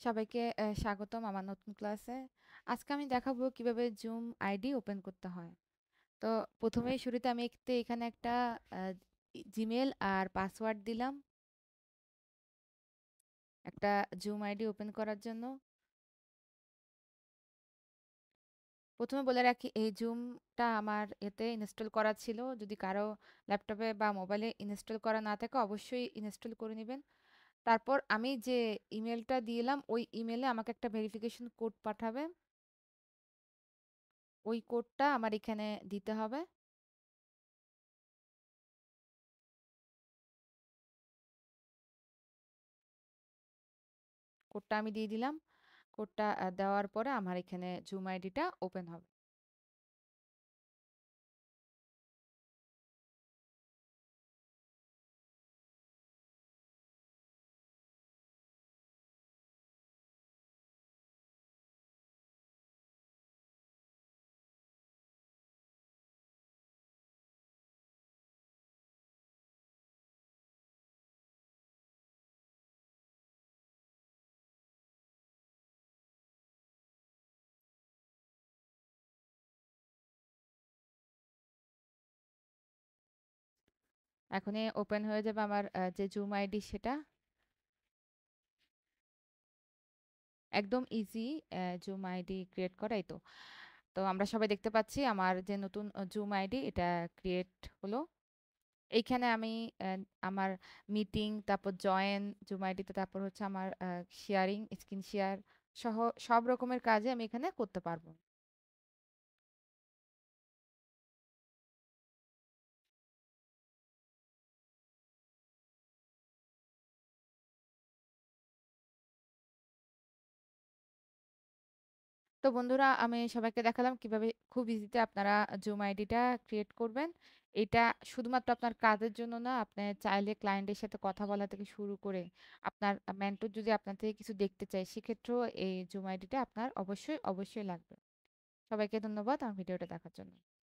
সবাইকে স্বাগতম আমার নতুন ক্লাসে। আজকে আমি দেখাবো কিভাবে জুম আইডি ওপেন করতে হয়। তো প্রথমেই শুরুতে আমি এখানে একটা জিমেল আর পাসওয়ার্ড দিলাম একটা জুম আইডি ওপেন করার জন্য। প্রথমে বলে রাখি এই জুমটা আমার এতে ইনস্টল করা ছিল। যদি কারো ল্যাপটপে বা মোবাইলে ইনস্টল করা না থাকে অবশ্যই ইনস্টল করে নেবেন। তারপর আমি যে ইমেলটা দিলাম ওই ইমেলে আমাকে একটা ভেরিফিকেশন কোড পাঠাবে। ওই কোডটা আমার এখানে দিতে হবে। কোডটা আমি দিয়ে দিলাম। কোডটা দেওয়ার পরে আমার এখানে জুম আইডিটা ওপেন হবে। এখনই ওপেন হয়ে যাবে আমার যে জুম আইডি সেটা। একদম ইজি জুম আইডি ক্রিয়েট করা, এই তো। তো আমরা সবাই দেখতে পাচ্ছি আমার যে নতুন জুম আইডি এটা ক্রিয়েট হলো। এইখানে আমি আমার মিটিং, তারপর জয়েন জুম আইডিতে, তারপর হচ্ছে আমার শেয়ারিং, স্ক্রিন শেয়ার সহ সব রকমের কাজে আমি এখানে করতে পারবো। তো বন্ধুরা, আমি সবাইকে দেখালাম কিভাবে খুব ইজিতে আপনারা জুম আইডিটা ক্রিয়েট করবেন। এটা শুধুমাত্র আপনার কাজের জন্য না, আপনি চাইলে ক্লায়েন্টের সাথে কথা বলা থেকে শুরু করে আপনার মেন্টর যদি আপনার থেকে কিছু দেখতে চায় সেক্ষেত্রেও এই জুম আইডিটা আপনার অবশ্যই অবশ্যই লাগবে। সবাইকে ধন্যবাদ আমার ভিডিওটা দেখার জন্য।